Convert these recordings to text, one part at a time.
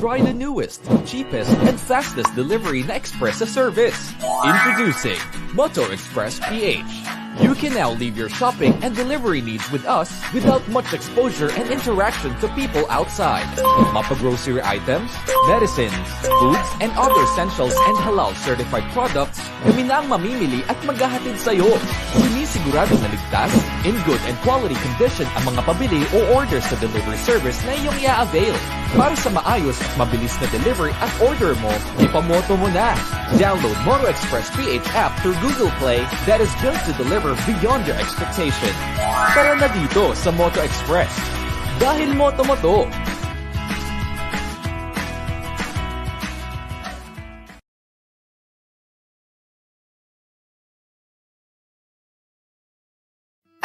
Try the newest, cheapest, and fastest delivery na express service. Introducing Moto Express PH. You can now leave your shopping and delivery needs with us without much exposure and interaction to people outside. Mapa-grocery items, medicines, foods, and other essentials and halal-certified products, kami na ang mamimili at maghahatid sa'yo. Sinisigurado na ligtas, in good and quality condition ang mga pabili o orders sa delivery service na iyong i-avail. Para sa maayos at mabilis na delivery at order mo, ipamoto mo na. Download Moto Express PH app through Google Play that is built to deliver beyond your expectation. Tara na dito sa Moto Express. Dahil moto mo to.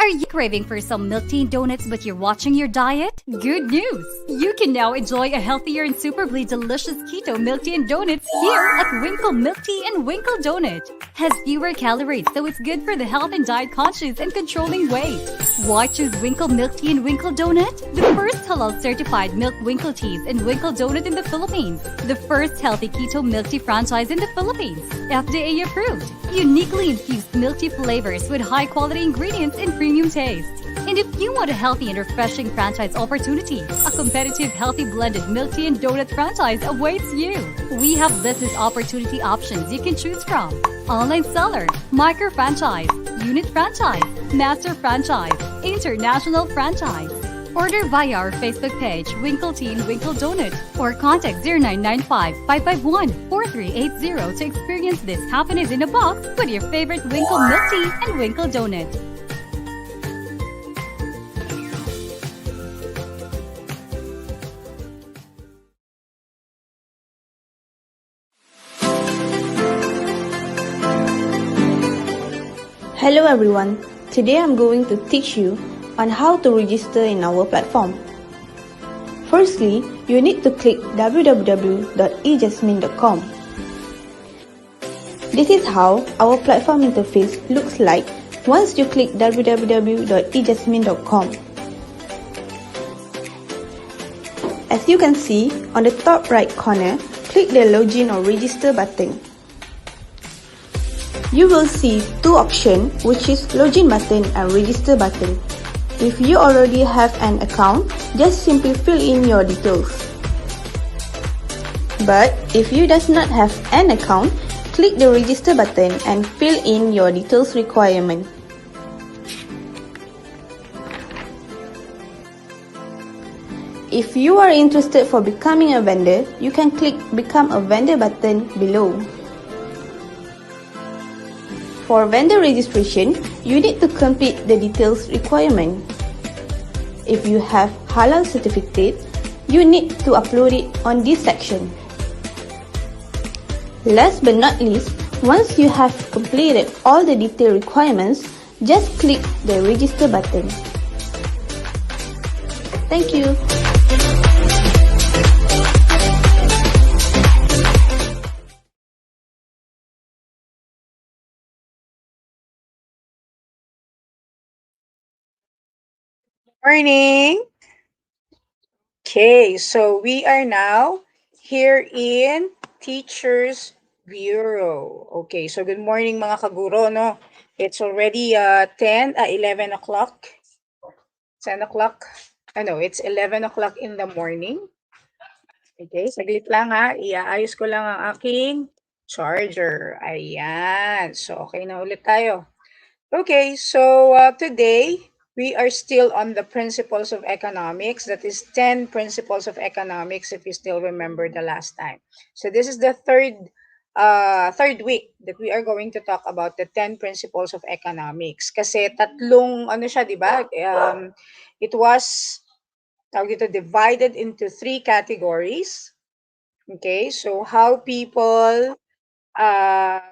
Are you craving for some milk tea and donuts but you're watching your diet? Good news! You can now enjoy a healthier and superbly delicious keto milk tea and donuts here at Winkle Milk Tea and Winkle Donut. Has fewer calories, so it's good for the health and diet conscious and controlling weight. Why choose Winkle Milk Tea and Winkle Donut? The first halal certified milk Winkle Teas and Winkle Donut in the Philippines. The first healthy keto milk tea franchise in the Philippines. FDA approved. Uniquely infused milk tea flavors with high quality ingredients and premium taste. And if you want a healthy and refreshing franchise opportunity, a competitive healthy blended milk tea and donut franchise awaits you. We have business opportunity options you can choose from. Online seller, micro franchise, unit franchise, master franchise, international franchise. Order via our Facebook page, Winkle Tea and Winkle Donut, or contact 0995-551-4380 to experience this happiness in a box with your favorite Winkle Milk Tea and Winkle Donut. Hello everyone, today I'm going to teach you on how to register in our platform. Firstly, you need to click www.ejasmine.com. This is how our platform interface looks like once you click www.ejasmine.com. As you can see, on the top right corner, click the login or register button. You will see two options, which is login button and register button. If you already have an account, just simply fill in your details. But if you does not have an account, click the register button and fill in your details requirement. If you are interested for becoming a vendor, you can click become a vendor button below. For vendor registration, you need to complete the details requirement. If you have halal certificate, you need to upload it on this section. Last but not least, once you have completed all the detail requirements, just click the register button. Thank you. Morning. Okay, so we are now here in Teachers Bureau. Okay, so good morning mga kaguro, no? It's already 11 o'clock. 10 o'clock. It's 11 o'clock in the morning. Okay, saglit lang ha. Iaayos ko lang ang aking charger. Ayan. So, okay na ulit tayo. Okay, so today, we are still on the principles of economics. That is 10 principles of economics, if you still remember the last time. So this is the third week that we are going to talk about the 10 principles of economics. Kasi tatlong, siya, di ba? It was divided into 3 categories. Okay, so how people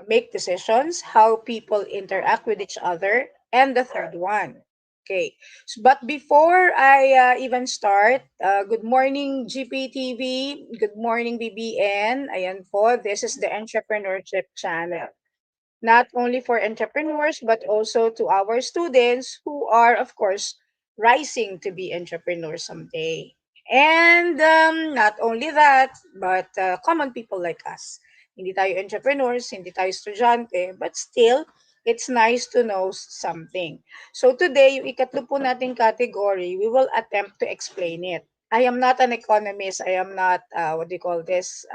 make decisions, how people interact with each other, and the third one. Okay, but before I even start, good morning GPTV, good morning BBN. Ayan po, this is the Entrepreneurship Channel. Not only for entrepreneurs, but also to our students who are, of course, rising to be entrepreneurs someday. And not only that, but common people like us. Hindi tayo entrepreneurs, hindi tayo estudyante, but still, it's nice to know something. So today, yung ikatlo po nating category, we will attempt to explain it. I am not an economist. I am not, what do you call this,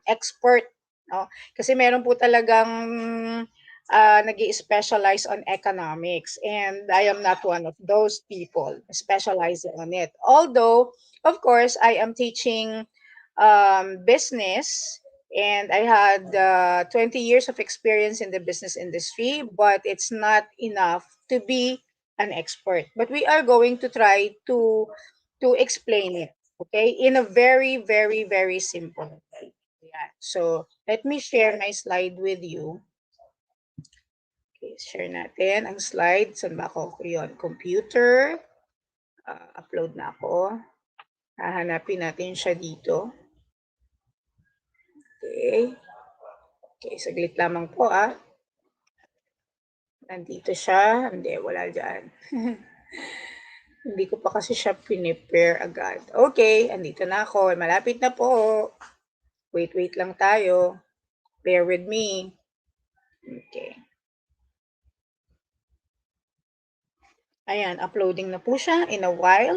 expert. No? Kasi meron po talagang nag specialize on economics. And I am not one of those people specializing on it. Although, of course, I am teaching business and I had 20 years of experience in the business industry, but it's not enough to be an expert. But we are going to try to explain it, okay, in a very, very, very simple way. Yeah. So let me share my slide with you. Okay, share natin ang slide. Saan ba ako? Yun, computer. Upload na ako. Hahanapin natin siya dito. Okay. Okay, saglit lamang po Nandito siya. Hindi, wala dyan. Hindi ko pa kasi siya pinipare agad. Okay, andito na ako. Malapit na po. Wait lang tayo. Bear with me. Okay. Ayan, uploading na po siya. In a while,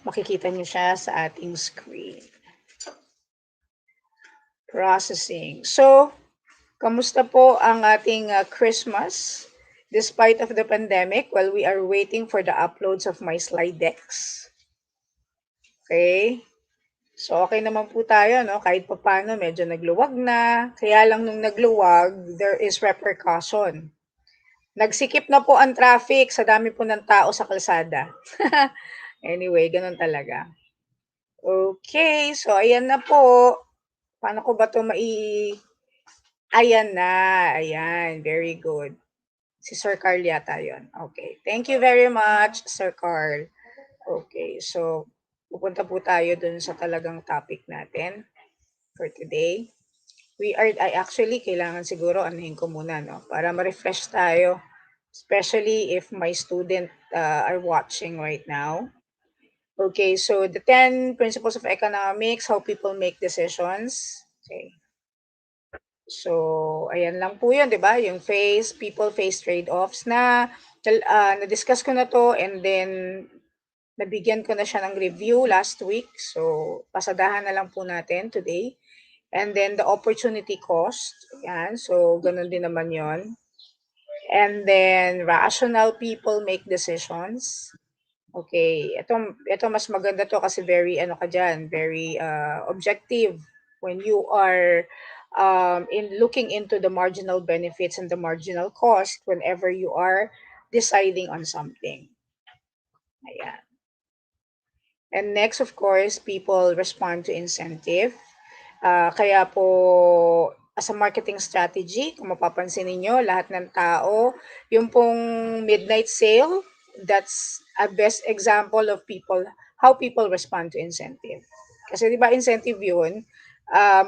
makikita niyo siya sa ating screen. Processing. So, kamusta po ang ating Christmas? Despite of the pandemic, while we are waiting for the uploads of my slide decks. Okay? So, okay naman po tayo, no? Kahit pa paano, medyo nagluwag na. Kaya lang nung nagluwag, there is repercussion. Nagsikip na po ang traffic sa dami po ng tao sa kalsada. Anyway, ganun talaga. Okay, so ayan na po. Paano ko ba ito Ayan na. Ayan, very good. Si Sir Carl yata yun. Okay. Thank you very much, Sir Carl. Okay. So, pupunta po tayo dun sa talagang topic natin for today. Actually, kailangan siguro anuhin ko muna, no? Para ma-refresh tayo. Especially if my student are watching right now. Okay. So, the 10 principles of economics, how people make decisions. Okay. So, ayan lang po yun, di ba? Yung people face trade-offs na-discuss ko na to and then nabigyan ko na siya ng review last week. So, pasadahan na lang po natin today. And then the opportunity cost. Yan. So, ganun din naman yon. And then rational people make decisions. Okay. Ito mas maganda to kasi very, very objective when you are in looking into the marginal benefits and the marginal cost whenever you are deciding on something. Ayan. And next, of course, people respond to incentive. Kaya po, as a marketing strategy, kung mapapansin ninyo, lahat ng tao, yung pong midnight sale, that's a best example of how people respond to incentive. Kasi di ba incentive yun,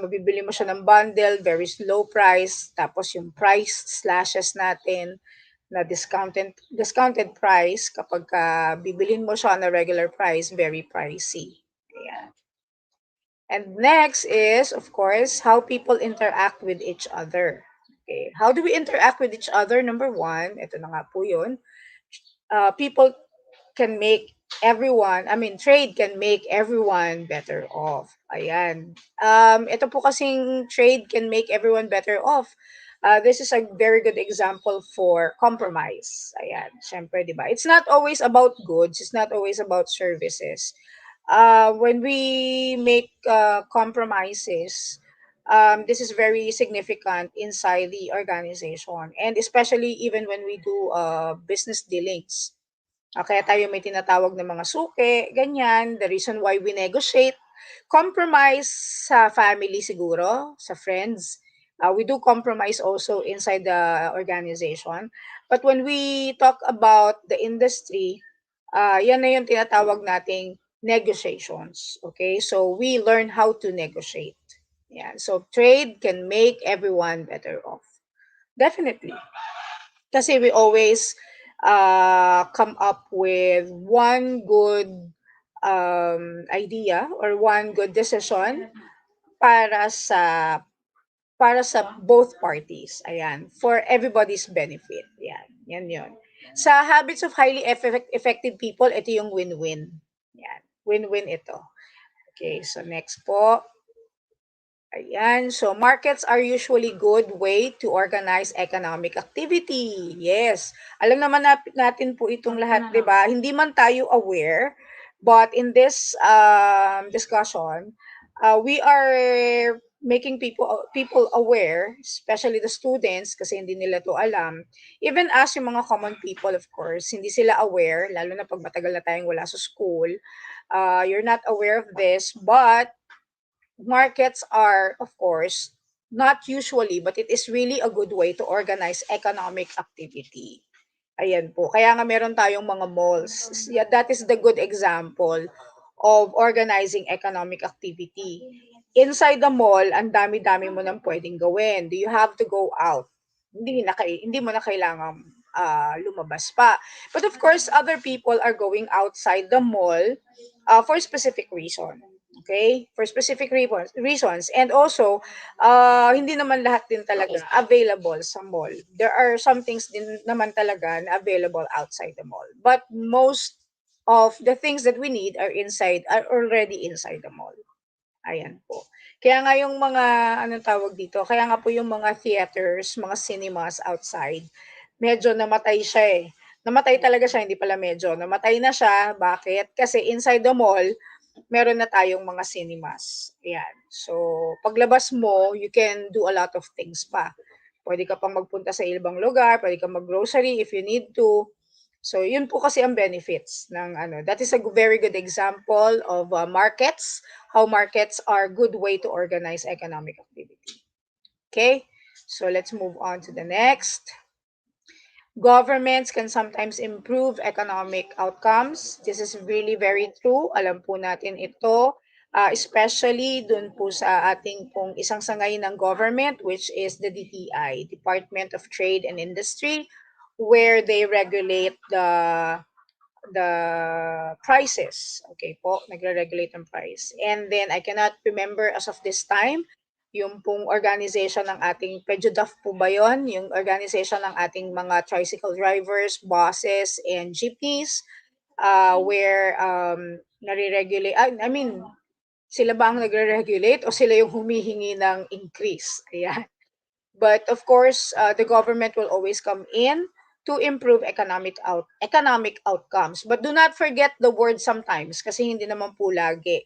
mabibili mo siya ng bundle, very low price, tapos yung price slashes natin na discounted price kapag bibilin mo siya on a regular price, very pricey. Ayan. And next is, of course, how people interact with each other. Okay. How do we interact with each other? Number one, ito na nga po yun. People can make trade can make everyone better off. Ayan. Ito po kasing trade can make everyone better off. This is a very good example for compromise. Ayan. Syempre, di ba? It's not always about goods. It's not always about services. When we make compromises, this is very significant inside the organization. And especially even when we do business dealings. Kaya tayo may tinatawag na mga suke, ganyan. The reason why we negotiate, compromise sa family siguro, sa friends. We do compromise also inside the organization. But when we talk about the industry, yan na yung tinatawag nating negotiations. Okay? So we learn how to negotiate. Yeah. So trade can make everyone better off. Definitely. Kasi we always come up with one good idea or one good decision para sa both parties. Ayan, for everybody's benefit. Yan, yan yun. Sa habits of highly effective people, ito yung win-win. Yan, win-win ito. Okay, so next po. Ayan, so markets are usually good way to organize economic activity. Yes. Alam naman natin po itong lahat, 'di ba? Hindi man tayo aware, but in this discussion, we are making people aware, especially the students kasi hindi nila to alam. Even as yung mga common people, of course, hindi sila aware, lalo na pag matagal na tayong wala sa school. You're not aware of this, but markets are, of course, not usually, but it is really a good way to organize economic activity. Ayan po. Kaya nga meron tayong mga malls. Yeah, that is the good example of organizing economic activity. Inside the mall, ang dami-dami mo nang pwedeng gawin. Do you have to go out? Hindi mo na kailangan lumabas pa. But of course, other people are going outside the mall for specific reason. Okay? For specific reasons. And also, hindi naman lahat din talaga available sa mall. There are some things din naman talaga na available outside the mall. But most of the things that we need are already inside the mall. Ayan po. Kaya nga yung mga, anong tawag dito, kaya nga po yung mga theaters, mga cinemas outside, medyo namatay siya eh. Namatay talaga siya, hindi pala medyo. Namatay na siya. Bakit? Kasi inside the mall, meron na tayong mga cinemas. Ayan. So, paglabas mo, you can do a lot of things pa. Pwede ka pang magpunta sa ibang lugar, pwede ka mag-grocery if you need to. So, yun po kasi ang benefits ng ano. That is a very good example of markets, how markets are a good way to organize economic activity. Okay? So, let's move on to the next. Governments can sometimes improve economic outcomes. This is really very true. Alam po natin ito, especially dun po sa ating pong isang sangay ng government, which is the DTI, Department of Trade and Industry, where they regulate the prices. Okay po, nagre-regulate ng price. And then I cannot remember as of this time yung pong organization ng ating, PEDUDAF po ba yun? Yung organization ng ating mga tricycle drivers, buses, and jeepneys, where nare-regulate, I mean, sila ba ang nagre-regulate o sila yung humihingi ng increase? Ayan. But of course, the government will always come in to improve economic outcomes. But do not forget the word sometimes kasi hindi naman po laging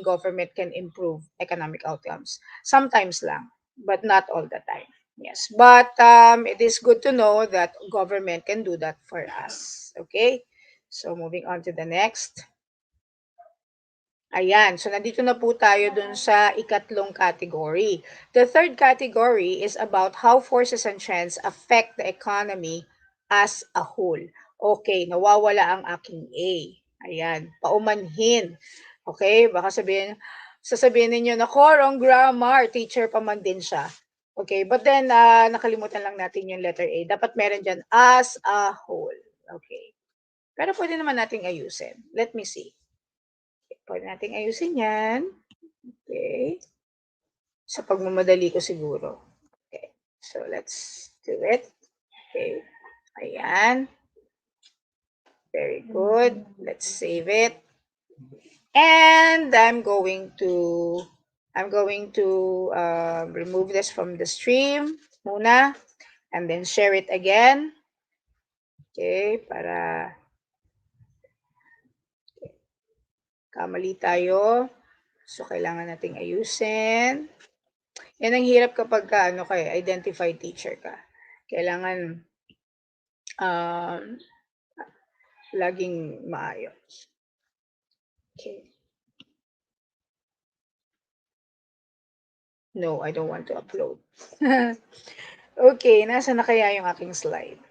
government can improve economic outcomes. Sometimes lang, but not all the time. Yes, but it is good to know that government can do that for us. Okay, so moving on to the next. Ayan, so nandito na po tayo dun sa ikatlong category. The third category is about how forces and trends affect the economy as a whole. Okay, nawawala ang aking A. Ayan, paumanhin. Okay, baka sasabihin ninyo, nako, wrong grammar, teacher pa man din siya. Okay, but then nakalimutan lang natin yung letter A. Dapat meron dyan, as a whole. Okay. Pero pwede naman nating ayusin. Let me see. Pwede nating ayusin yan. Okay. Sa pagmamadali ko siguro. Okay. So, let's do it. Okay. Ayan. Very good. Let's save it. And I'm going to remove this from the stream muna. And then share it again. Okay. Para kamali tayo. So, kailangan nating ayusin. Yan ang hirap kapag identified teacher ka. Kailangan laging maayos. Okay. No, I don't want to upload. Okay, nasa na kaya yung aking slide?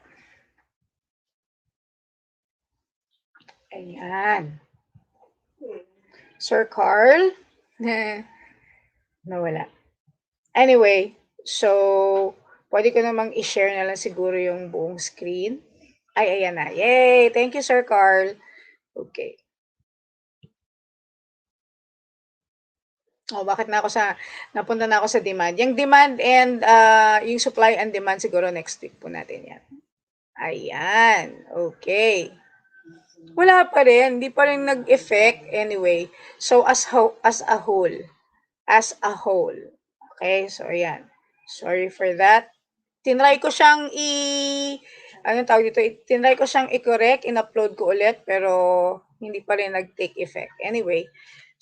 Ayan. Sir Carl? Nawala. Anyway, so, pwede ko namang i-share na lang siguro yung buong screen. Ay, ayan na. Yay! Thank you, Sir Carl. Okay. Oh, bakit napunta na ako sa demand. Yung demand and yung supply and demand siguro next week po natin yan. Ayan, okay. Wala pa rin, hindi pa rin nag-effect anyway. So as a whole. Okay, so ayan. Sorry for that. Tinry ko siyang anong tawag dito? Tinry ko siyang i-correct, in-upload ko ulit, pero hindi pa rin nag-take effect. Anyway,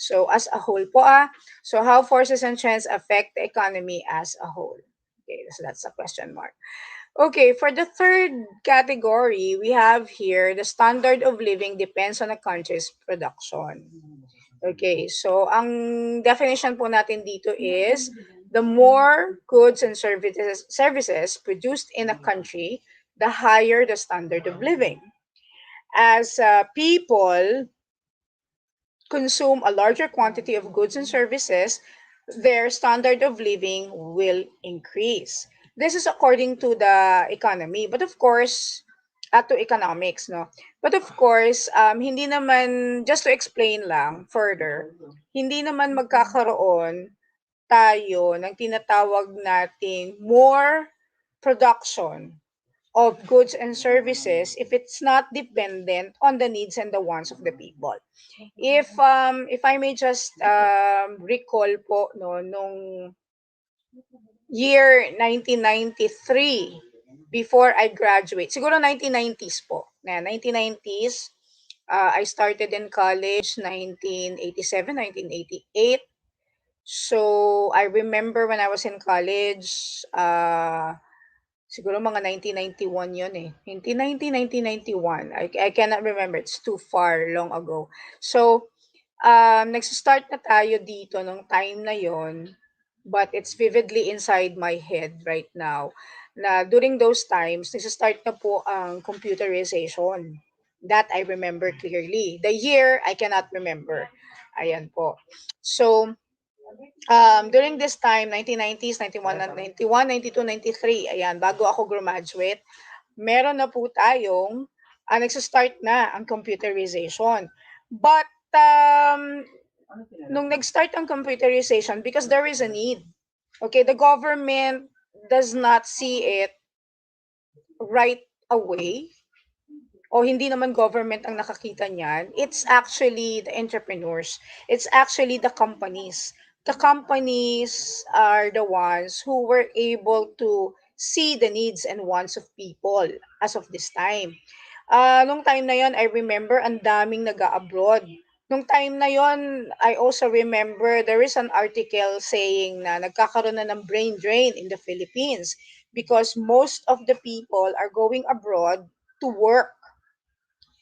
so as a whole po So how forces and trends affect the economy as a whole? Okay, so that's a question mark. Okay, for the third category, we have here the standard of living depends on a country's production. Okay, so ang definition po natin dito is the more goods and services produced in a country, the higher the standard of living. As people consume a larger quantity of goods and services, their standard of living will increase. This is according to the economy. But of course, to economics, no? But of course, hindi naman, just to explain lang further, hindi naman magkakaroon tayo ng tinatawag nating more production of goods and services if it's not dependent on the needs and the wants of the people. If I may just recall po no nung year 1993 before I graduate. Siguro 1990s po. Na 1990s, I started in college 1987, 1988. So I remember when I was in college, siguro mga 1991 yun eh. 1990, 1991. I cannot remember. It's too far long ago. So, nagsa-start na tayo dito nung time na yon, but it's vividly inside my head right now na during those times, nagsa-start na po ang computerization. That I remember clearly. The year, I cannot remember. Ayan po. So, during this time, 1990s, 91, 91, 92, 93, ayan, bago ako graduate, meron na po tayong, nagsa-start na ang computerization. But, nung nag-start ang computerization, because there is a need, okay, the government does not see it right away, o hindi naman government ang nakakita niyan, it's actually the entrepreneurs. It's actually the companies. The companies are the ones who were able to see the needs and wants of people as of this time. Nung time na yon, I remember ang daming nag-abroad. Nung time na yon, I also remember there is an article saying na nagkakaroon na ng brain drain in the Philippines because most of the people are going abroad to work,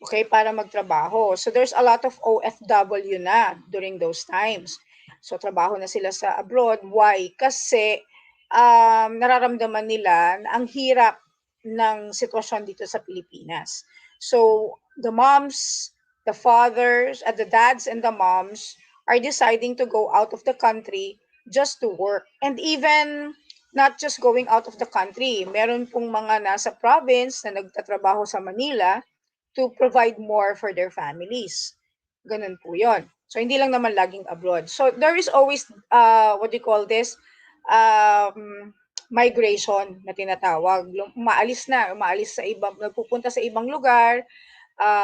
okay, para magtrabaho. So there's a lot of OFW na during those times. So trabaho na sila sa abroad. Why? Kasi nararamdaman nila na ang hirap ng sitwasyon dito sa Pilipinas. So the moms, the fathers, the dads and the moms are deciding to go out of the country just to work. And even not just going out of the country, meron pong mga nasa province na nagtatrabaho sa Manila to provide more for their families. Ganun po yun. So, hindi lang naman laging abroad. So, there is always, what do you call this? Migration na tinatawag. Umaalis sa ibang, nagpupunta sa ibang lugar,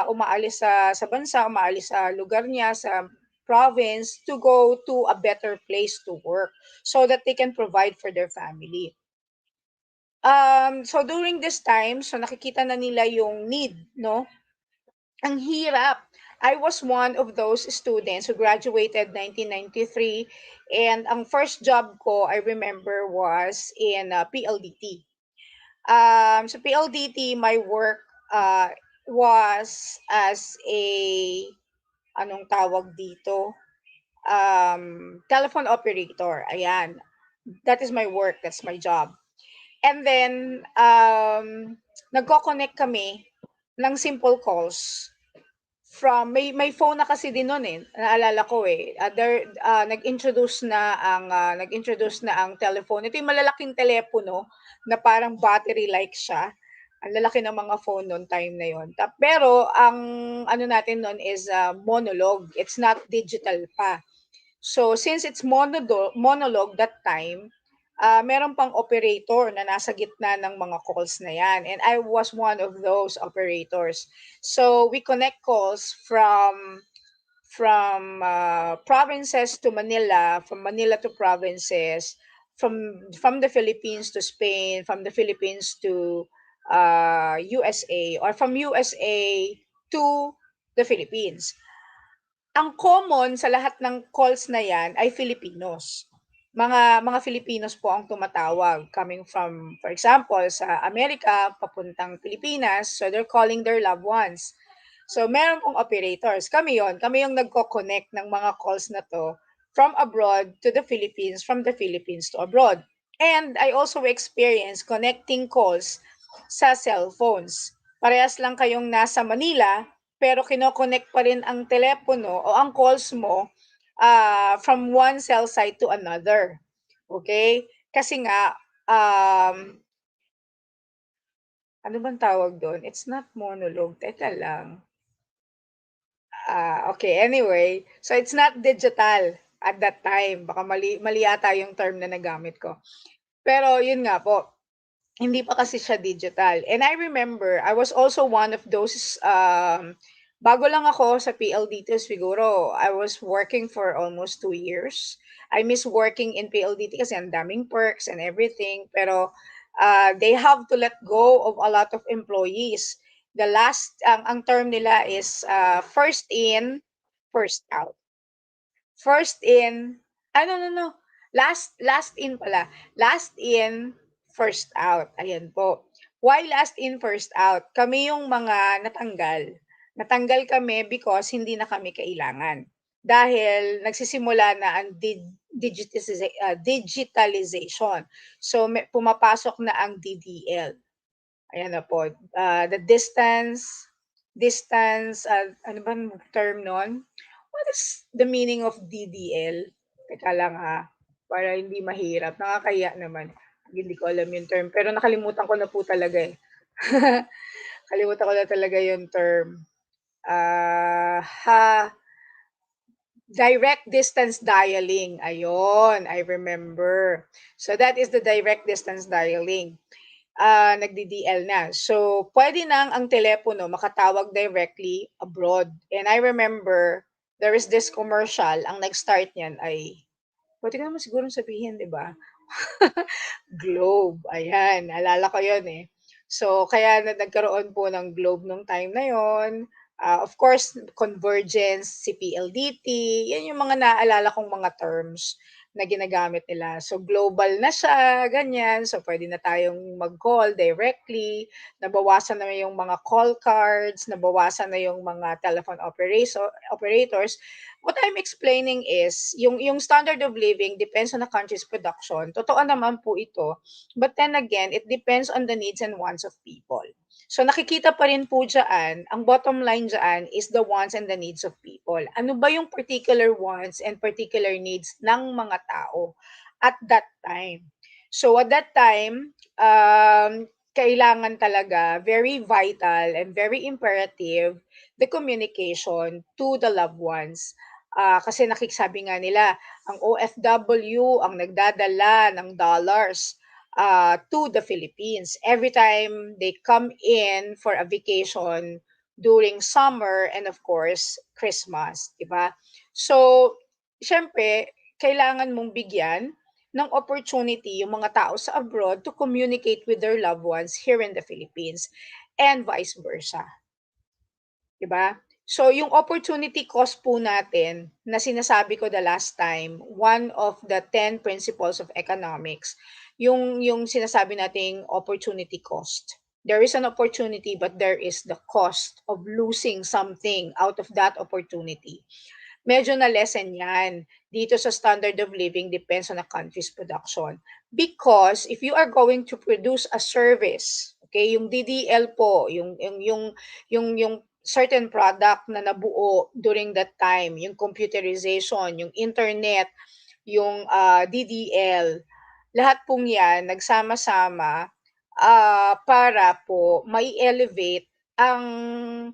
umaalis sa bansa, umaalis sa lugar niya, sa province, to go to a better place to work so that they can provide for their family. So during this time, so nakikita na nila yung need, no? Ang hirap. I was one of those students who graduated 1993 and ang first job ko, I remember, was in PLDT. So PLDT, my work was as a, anong tawag dito? Telephone operator. Ayan. That is my work. That's my job. And then, nagko-connect kami ng simple calls from may phone na kasi din noon eh. Naalala ko eh. Nag-introduce na ang telephone. Ito yung malalaking telepono na parang battery like siya. Ang lalaki ng mga phone noon time na yon. Pero ang ano natin noon is monologue. It's not digital pa. So since it's monologue that time, meron pang operator na nasa gitna ng mga calls na yan. And I was one of those operators. So we connect calls from provinces to Manila, from Manila to provinces, from the Philippines to Spain, from the Philippines to USA, or from USA to the Philippines. Ang common sa lahat ng calls na yan ay Filipinos. Mga Filipinos po ang tumatawag coming from, for example, sa Amerika papuntang Pilipinas, so they're calling their loved ones. So meron pong operators. Kami yung nagko-connect ng mga calls na to from abroad to the Philippines, from the Philippines to abroad. And I also experience connecting calls sa cellphones. Parehas lang kayong nasa Manila, pero kino-connect pa rin ang telepono o ang calls mo from one cell site to another. Okay? Kasi nga, ano bang tawag doon? It's not monologue. Teka lang. Okay, anyway. So it's not digital at that time. Baka mali yata yung term na nagamit ko. Pero yun nga po, hindi pa kasi siya digital. And I remember, I was also one of those, bago lang ako sa PLDT siguro, I was working for almost 2 years. I miss working in PLDT kasi ang daming perks and everything. Pero they have to let go of a lot of employees. The last, ang term nila is first in, first out. First in, no. Last in pala. Last in, first out. Ayan po. Why last in, first out? Kami yung mga natanggal. Natanggal kami because hindi na kami kailangan. Dahil nagsisimula na ang digitalization. So pumapasok na ang DDL. Ayan na po. The distance, ano ba term nun? What is the meaning of DDL? Teka lang ha, para hindi mahirap. Nakakahiya naman. Hindi ko alam yung term. Pero nakalimutan ko na po talaga eh. Kalimutan ko na talaga yung term. Direct distance dialing. Ayun, I remember. So that is the direct distance dialing. Nagdi-DL na. So, pwede nang ang telepono makatawag directly abroad. And I remember, there is this commercial, ang nag-start niyan ay, pwede ko naman siguro sabihin, di ba? Globe. Ayan, alala ko yun eh. So, kaya nagkaroon po ng Globe nung time na yon. Of course, Convergence, CPLDT, yan yung mga naaalala kong mga terms na ginagamit nila. So, global na siya, ganyan. So, pwede na tayong mag-call directly. Nabawasan na yung mga call cards, nabawasan na yung mga telephone operators. What I'm explaining is, yung standard of living depends on the country's production. Totoo naman po ito. But then again, it depends on the needs and wants of people. So nakikita pa rin po dyan, ang bottom line dyan is the wants and the needs of people. Ano ba yung particular wants and particular needs ng mga tao at that time? So at that time, kailangan talaga, very vital and very imperative, the communication to the loved ones. Kasi nakisabi nga nila, ang OFW ang nagdadala ng dollars to the Philippines. Every time they come in for a vacation during summer and of course, Christmas, di ba? So, syempre, kailangan mong bigyan ng opportunity yung mga tao sa abroad to communicate with their loved ones here in the Philippines and vice versa. Di ba? So, yung opportunity cost po natin na sinasabi ko the last time, one of the 10 principles of economics, yung sinasabi nating opportunity cost. There is an opportunity but there is the cost of losing something out of that opportunity. Medyo na lesson yan. Dito sa standard of living depends on a country's production. Because if you are going to produce a service, okay, yung DDL po, yung certain product na nabuo during that time, yung computerization, yung internet, yung DDL, lahat pong yan nagsama-sama para po mai-elevate ang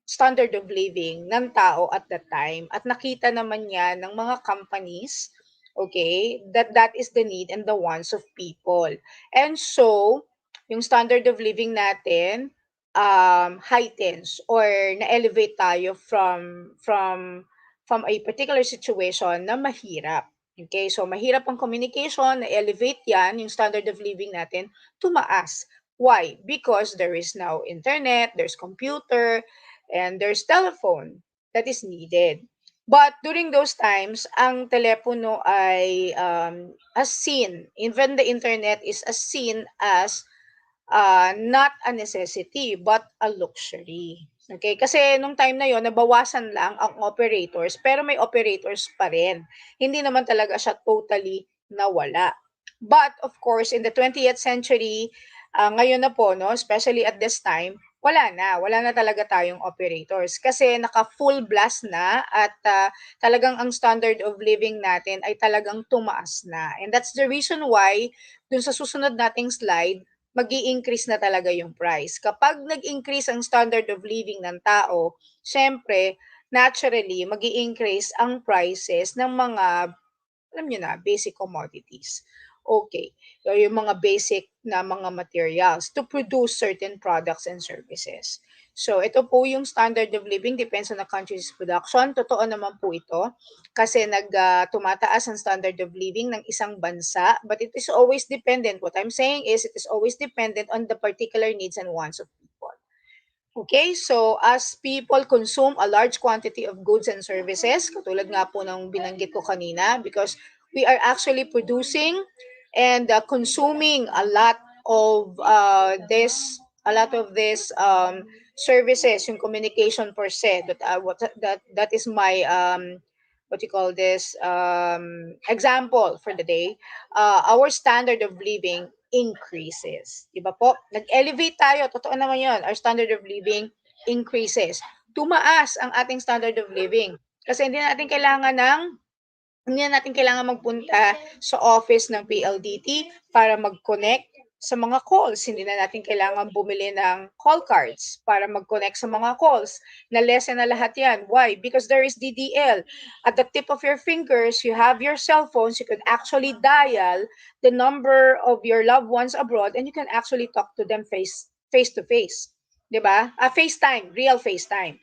standard of living ng tao at that time. At nakita naman yan ng mga companies, okay, that is the need and the wants of people. And so, yung standard of living natin heightens or na-elevate tayo from a particular situation na mahirap. Okay, so mahirap ang communication, na-elevate yan, yung standard of living natin, tumaas. Why? Because there is now internet, there's computer, and there's telephone that is needed. But during those times, ang telepono ay as seen, even the internet is as seen as not a necessity but a luxury. Okay? Kasi nung time na yon nabawasan lang ang operators pero may operators pa rin. Hindi naman talaga siya totally nawala. But of course, in the 20th century, ngayon na po, no, especially at this time, wala na talaga tayong operators kasi naka full blast na at talagang ang standard of living natin ay talagang tumaas na. And that's the reason why dun sa susunod nating slide, mag-i-increase na talaga yung price. Kapag nag-increase ang standard of living ng tao, syempre, naturally, mag-i-increase ang prices ng mga, alam nyo na, basic commodities. Okay. So, yung mga basic na mga materials to produce certain products and services. So, ito po yung standard of living, depends on the country's production. Totoo naman po ito kasi tumataas ang standard of living ng isang bansa, but it is always dependent. What I'm saying is it is always dependent on the particular needs and wants of people. Okay, so as people consume a large quantity of goods and services, katulad nga po ng binanggit ko kanina, because we are actually producing and consuming a lot of this services, yung communication per se. That is my what you call this example for the day. Our standard of living increases. Diba po? Nag-elevate tayo. Totoo naman yun. Our standard of living increases. Tumaas ang ating standard of living. Kasi hindi natin kailangan magpunta sa office ng PLDT para mag-connect sa mga calls. Hindi na natin kailangan bumili ng call cards para mag-connect sa mga calls. Na-lessen na lahat yan. Why? Because there is DDL. At the tip of your fingers, you have your cell phones. You could actually dial the number of your loved ones abroad and you can actually talk to them face to face. Diba? FaceTime, real FaceTime.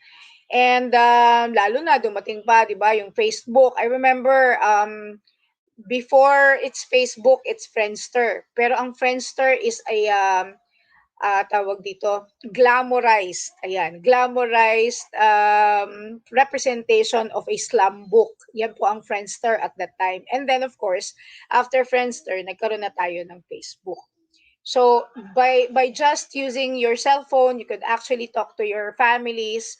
And lalo na dumating pa, 'di ba, yung Facebook. I remember before it's Facebook, it's Friendster. Pero ang Friendster is a tawag dito, glamorized. Ayan, glamorized representation of a slam book. Yan po ang Friendster at that time. And then of course, after Friendster, nagkaroon na tayo ng Facebook. So by just using your cell phone, you could actually talk to your families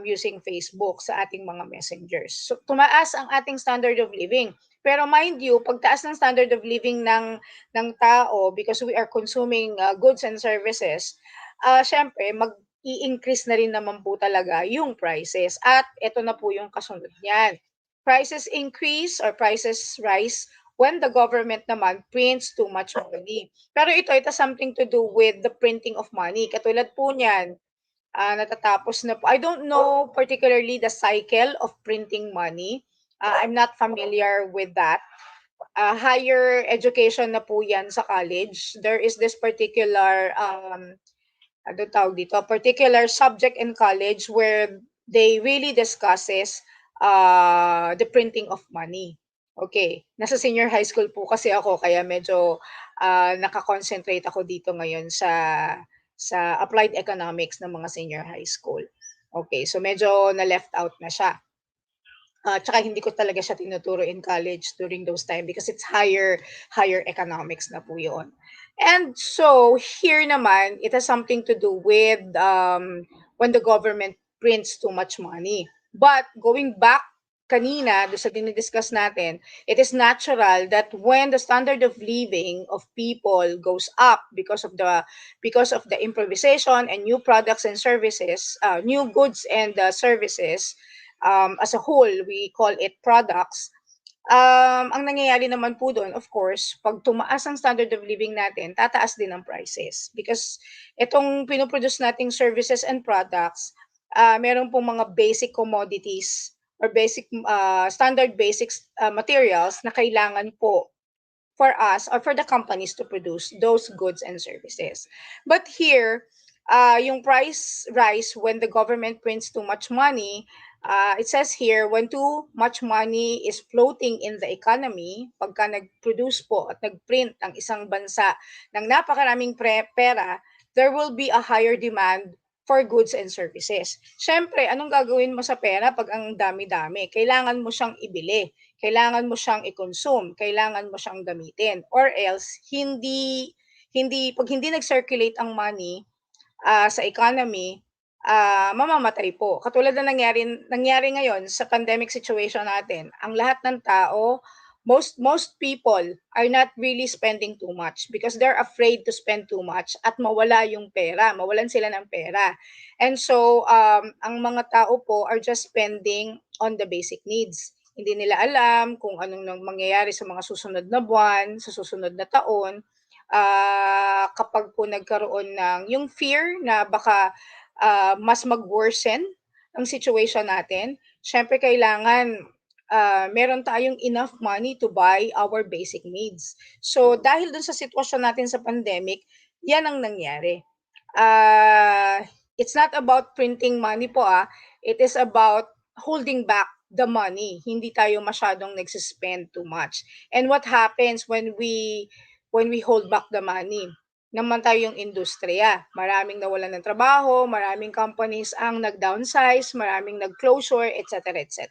using Facebook sa ating mga messengers. So tumaas ang ating standard of living. Pero mind you, pagtaas ng standard of living ng tao because we are consuming goods and services, syempre mag-i-increase na rin naman po talaga yung prices. At ito na po yung kasunod niyan. Prices increase or prices rise when the government naman prints too much money. Pero ito has something to do with the printing of money. Katulad po niyan, natatapos na po. I don't know particularly the cycle of printing money. I'm not familiar with that. Higher education na po yan sa college. There is this particular, ano tawag dito, particular subject in college where they really discusses the printing of money. Okay, nasa senior high school po kasi ako kaya medyo nakakonsentrate ako dito ngayon sa applied economics ng mga senior high school. Okay, so medyo na-left out na siya. Tsaka hindi ko talaga siya tinuturo in college during those time because it's higher economics na po yun. And so, here naman, it has something to do with when the government prints too much money. But going back kanina, doon sa dinidiscuss natin, it is natural that when the standard of living of people goes up because of the improvisation and new products and services, new goods and services, as a whole, we call it products. Ang nangyayari naman po doon, of course, pag tumaas ang standard of living natin, tataas din ang prices. Because itong pinoproduce nating services and products, meron pong mga basic commodities or basic standard basics materials na kailangan po for us or for the companies to produce those goods and services. But here, yung price rise when the government prints too much money, it says here, when too much money is floating in the economy, pagka nag-produce po at nag-print ang isang bansa ng napakaraming pera, there will be a higher demand for goods and services. Siyempre, anong gagawin mo sa pera pag ang dami-dami? Kailangan mo siyang ibili, kailangan mo siyang i-consume, kailangan mo siyang gamitin, or else pag hindi nag-circulate ang money sa economy, mamamatay po. Katulad na nangyari ngayon sa pandemic situation natin, ang lahat ng tao, most people are not really spending too much because they're afraid to spend too much at mawala yung pera, mawalan sila ng pera. And so, ang mga tao po are just spending on the basic needs. Hindi nila alam kung anong mangyayari sa mga susunod na buwan, sa susunod na taon, kapag po nagkaroon ng yung fear na baka mas mag-worsen ang situation natin, syempre kailangan meron tayong enough money to buy our basic needs. So dahil dun sa sitwasyon natin sa pandemic, yan ang nangyari. It's not about printing money po it is about holding back the money. Hindi tayo masyadong nagsispend too much. And what happens when we hold back the money? Naman tayong industriya. Maraming nawalan ng trabaho, maraming companies ang nag-downsize, maraming nag-closure, etc. etc.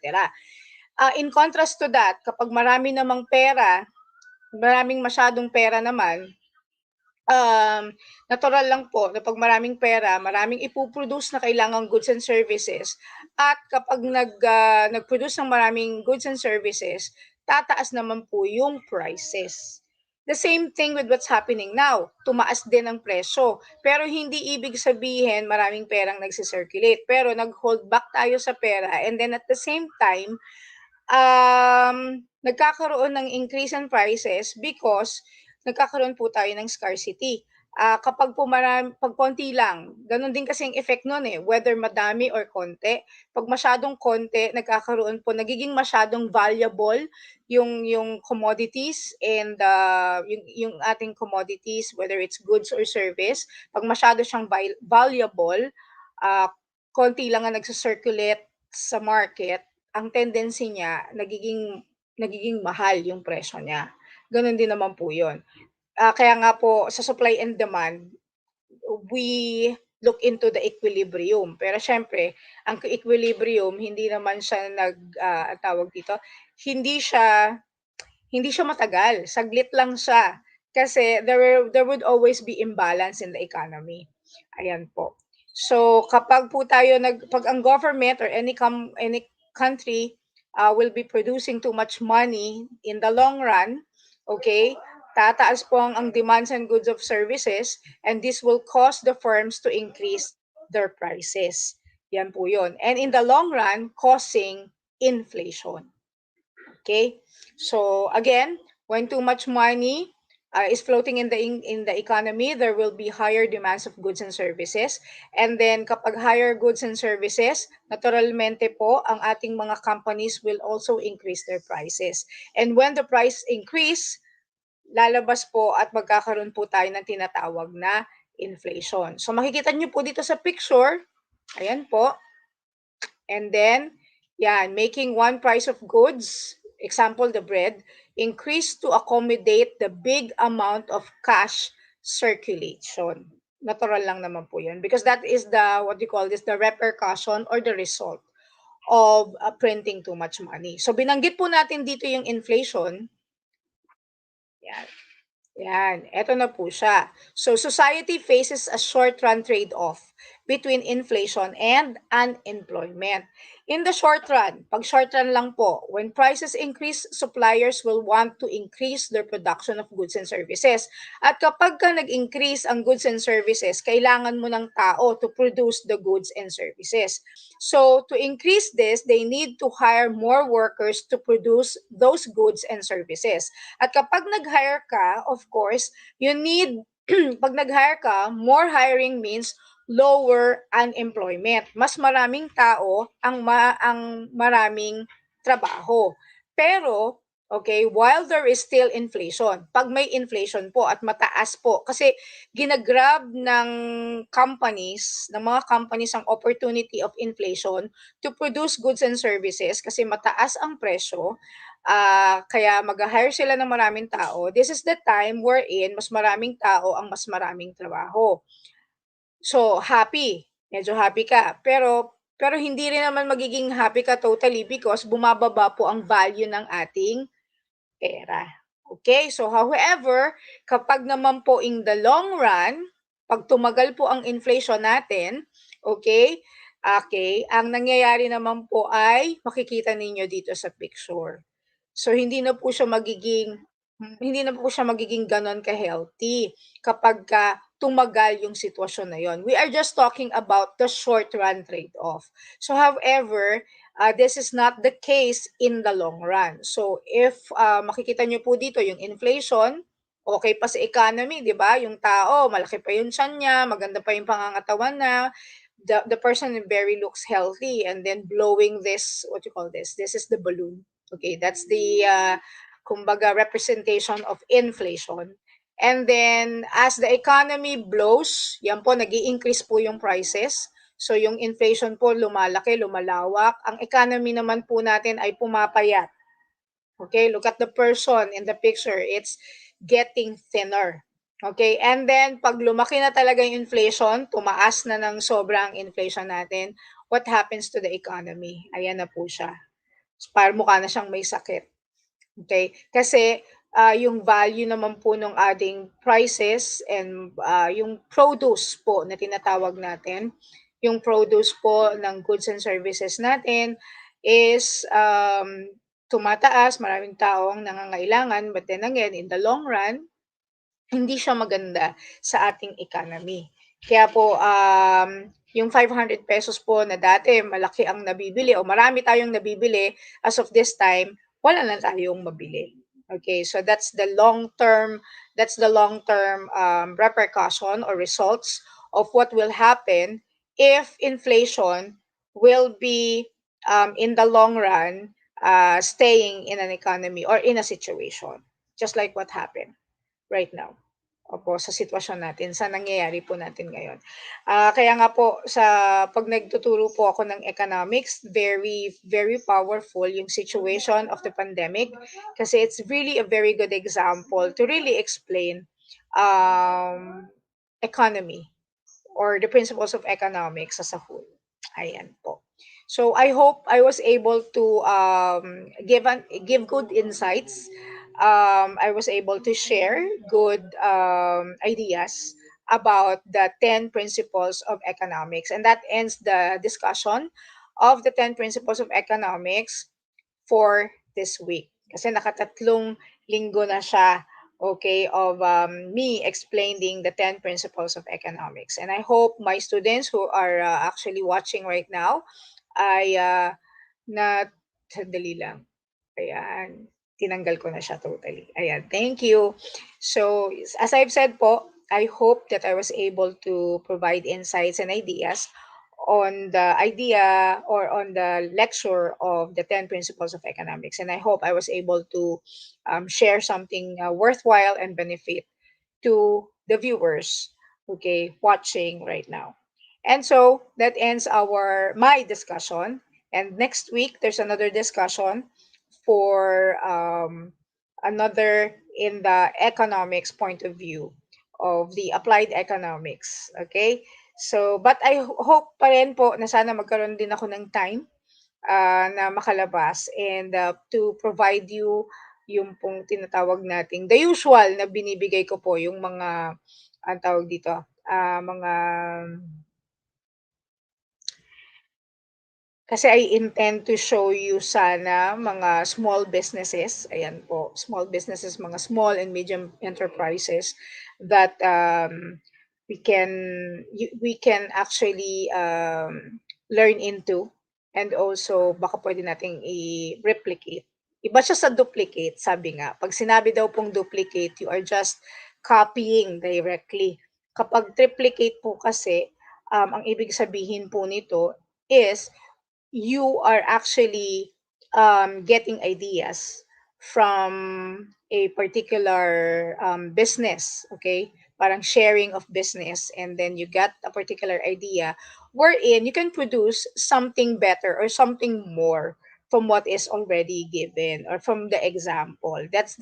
In contrast to that, kapag marami namang pera, maraming masyadong pera naman, natural lang po na pag maraming pera, maraming ipoproduce na kailangang goods and services. At kapag nag-produce ng maraming goods and services, tataas naman po yung prices. The same thing with what's happening now. Tumaas din ang presyo. Pero hindi ibig sabihin maraming perang nagsisirculate. Pero nag-hold back tayo sa pera and then at the same time, nagkakaroon ng increase in prices because nagkakaroon po tayo ng scarcity. Kapag po pag konti lang, ganun din kasi ang effect nun whether madami or konti. Pag masyadong konti, nagiging masyadong valuable yung commodities and yung ating commodities, whether it's goods or service. Pag masyado siyang valuable, konti lang ang nagsa-circulate sa market, ang tendency niya nagiging mahal yung presyo niya. Gano'n din naman po 'yun. Kaya nga po sa supply and demand, we look into the equilibrium. Pero siyempre, ang equilibrium hindi naman siya tawag dito, hindi siya matagal, saglit lang siya. Kasi there would always be imbalance in the economy. Ayan po. So kapag po tayo pag ang government or any country will be producing too much money in the long run, okay, tataas po ang demands and goods of services and this will cause the firms to increase their prices. Yan po yun. And in the long run, causing inflation. Okay? So again, when too much money is floating in the economy, there will be higher demands of goods and services. And then kapag higher goods and services, naturalmente po ang ating mga companies will also increase their prices. And when the price increase, lalabas po at magkakaroon po tayo ng tinatawag na inflation. So makikita niyo po dito sa picture, ayan po. And then, yan, making one price of goods, example, the bread, increase to accommodate the big amount of cash circulation. Natural lang naman po yun. Because that is the repercussion or the result of printing too much money. So binanggit po natin dito yung inflation. Yan. Yan. Ito na po siya. So society faces a short-run trade-off between inflation and unemployment. In the short run, pag short run lang po, when prices increase, suppliers will want to increase their production of goods and services. At kapag ka nag-increase ang goods and services, kailangan mo ng tao to produce the goods and services. So to increase this, they need to hire more workers to produce those goods and services. At kapag nag-hire ka, of course, you need pag nag-hire ka, more hiring means lower unemployment. Mas maraming tao ang maraming trabaho. Pero, okay, while there is still inflation, pag may inflation po at mataas po, kasi ginagrab ng ng mga companies ang opportunity of inflation to produce goods and services kasi mataas ang presyo, kaya mag-hire sila ng maraming tao. This is the time wherein mas maraming tao ang mas maraming trabaho. So, medyo happy ka. Pero hindi rin naman magiging happy ka totally because bumababa po ang value ng ating pera. Okay? So, however, kapag naman po in the long run, pag tumagal po ang inflation natin, okay? Okay, ang nangyayari naman po ay makikita ninyo dito sa picture. So, hindi na po siya magiging gano'n ka-healthy kapagka tumagal yung sitwasyon na yon. We are just talking about the short run trade-off. So, however, this is not the case in the long run. So, if makikita nyo po dito yung inflation, okay pa sa economy, di ba? Yung tao, malaki pa yung tiyan niya, maganda pa yung pangangatawan na, the person very looks healthy, and then blowing this, what you call this? This is the balloon. Okay, that's the kumbaga representation of inflation. And then as the economy blows, yan po nag-i-increase po yung prices. So yung inflation po lumalaki, lumalawak. Ang economy naman po natin ay pumapayat. Okay, look at the person in the picture. It's getting thinner. Okay, and then pag lumaki na talaga yung inflation, tumaas na ng sobrang inflation natin, what happens to the economy? Ayan na po siya. Parang mukha na siyang may sakit. Okay? Kasi yung value naman po ng ating prices and yung produce po na tinatawag natin, yung produce po ng goods and services natin is tumataas, maraming tao ang nangangailangan, but then again, in the long run, hindi siya maganda sa ating economy. Kaya po, yung 500 pesos po na dati malaki ang nabibili o marami tayong nabibili, as of this time, wala na tayong mabili. Okay, so that's the long-term repercussion or results of what will happen if inflation will be in the long run staying in an economy or in a situation, just like what happened right now. Opo, sa sitwasyon natin, sa nangyayari po natin ngayon. Kaya nga po pag nagtuturo po ako ng economics, very, very powerful yung situation of the pandemic kasi it's really a very good example to really explain economy or the principles of economics as a whole. Ayan po. So I hope I was able to give good insights. I was able to share good ideas about the 10 principles of economics. And that ends the discussion of the 10 principles of economics for this week. Kasi nakatatlong linggo na siya, okay, of me explaining the 10 principles of economics. And I hope my students who are actually watching right now ay sandali lang. Ayan, tinanggal ko na siya totally. Ayan, thank you. So, as I've said po, I hope that I was able to provide insights and ideas on the idea or on the lecture of the 10 principles of economics. And I hope I was able to share something worthwhile and benefit to the viewers, okay, watching right now. And so that ends my discussion. And next week, there's another discussion for another in the economics point of view of the applied economics. Okay? So, but I hope pa rin po na sana magkaroon din ako ng time na makalabas and to provide you yung pong tinatawag nating the usual na binibigay ko po yung mga ang tawag dito, mga kasi I intend to show you sana mga small businesses, ayan po, small businesses, mga small and medium enterprises that we can actually learn into, and also baka pwede nating i-replicate. Iba siya sa duplicate, sabi nga. Pag sinabi daw pong duplicate, you are just copying directly. Kapag triplicate po kasi, ang ibig sabihin po nito is you are actually getting ideas from a particular business, okay? Parang sharing of business, and then you got a particular idea wherein you can produce something better or something more from what is already given or from the example. That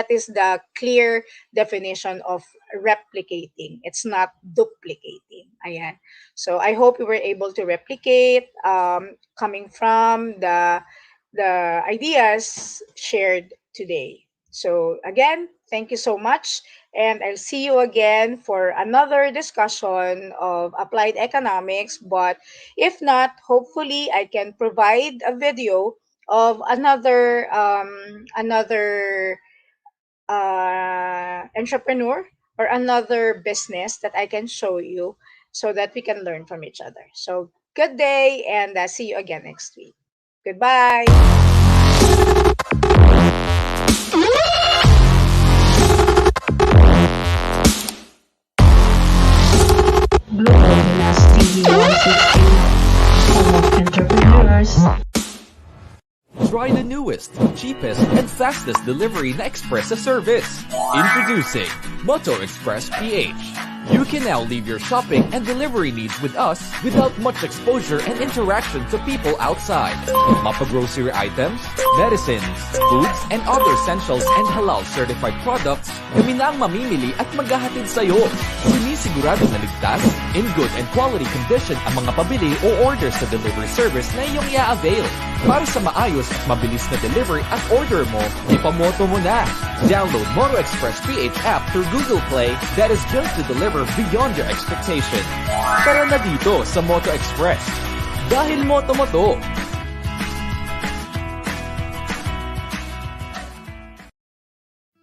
is the clear definition of replicating. It's not duplicating. Ayan. So I hope we were able to replicate coming from the ideas shared today. So again, thank you so much, and I'll see you again for another discussion of applied economics. But if not, hopefully I can provide a video of another entrepreneur or another business that I can show you so that we can learn from each other. So good day, and see you again next week. Goodbye. Global Glass TV 160, home of entrepreneurs. Try the newest, cheapest, and fastest delivery na express service. Introducing Moto Express PH. You can now leave your shopping and delivery needs with us without much exposure and interaction to people outside. Mapa-grocery items, medicines, foods, and other essentials and halal certified products, kami na ang mamimili at maghahatid sa'yo. Sinisigurado na ligtas, in good and quality condition ang mga pabili o orders sa delivery service na iyong i-avail. Para sa maayos at mabilis na delivery at order mo, ipamoto mo na. Download Moto Express PH app through Google Play that is built to deliver beyond your expectation. Tara na dito sa Moto Express. Dahil moto mo to.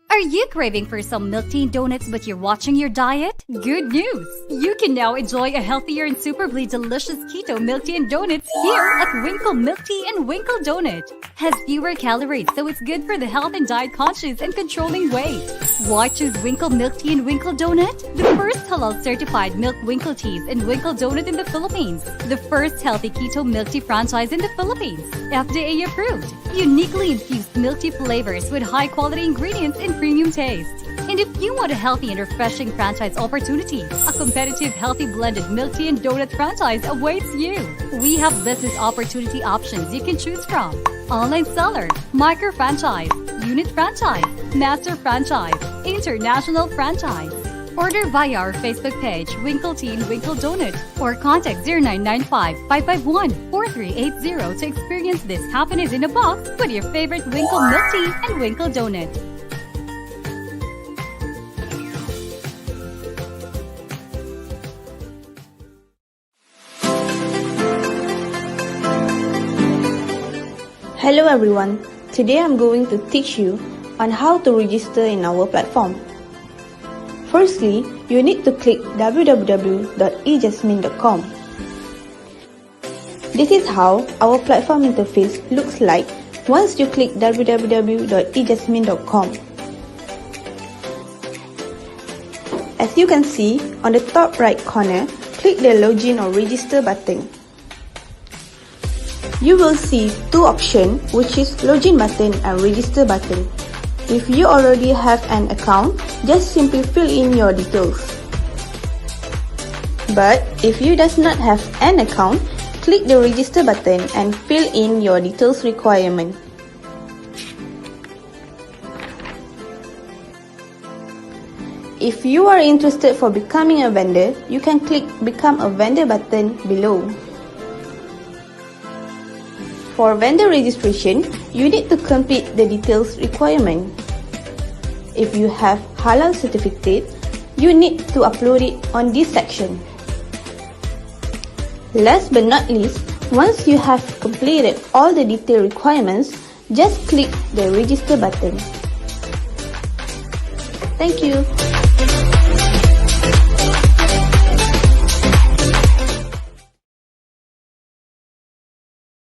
Are you craving for some milk tea and donuts but you're watching your diet? Good news! You can now enjoy a healthier and superbly delicious keto milk tea and donuts here at Winkle Milk Tea and Winkle Donut. Has fewer calories, so it's good for the health and diet conscious and controlling weight. Why choose Winkle Milk Tea and Winkle Donut? The first halal certified milk Winkle Teas and Winkle Donut in the Philippines. The first healthy keto milk tea franchise in the Philippines. FDA approved. Uniquely infused milk tea flavors with high quality ingredients and premium taste. And if you want a healthy and refreshing franchise opportunity, a competitive healthy blended milk tea and donut franchise awaits you. We have business opportunity options you can choose from. Online seller, micro franchise, unit franchise, master franchise, international franchise. Order via our Facebook page, Winkle Tea and Winkle Donut, or contact 0995-551-4380 to experience this happiness in a box with your favorite Winkle Milk Tea and Winkle Donut. Hello everyone, today I'm going to teach you on how to register in our platform. Firstly, you need to click www.ejasmine.com. This is how our platform interface looks like once you click www.ejasmine.com. As you can see, on the top right corner, click the login or register button. You will see two options, which is login button and register button. If you already have an account, just simply fill in your details. But if you does not have an account, click the register button and fill in your details requirement. If you are interested for becoming a vendor, you can click become a vendor button below. For vendor registration, you need to complete the details requirement. If you have halal certificate, you need to upload it on this section. Last but not least, once you have completed all the detail requirements, just click the register button. Thank you.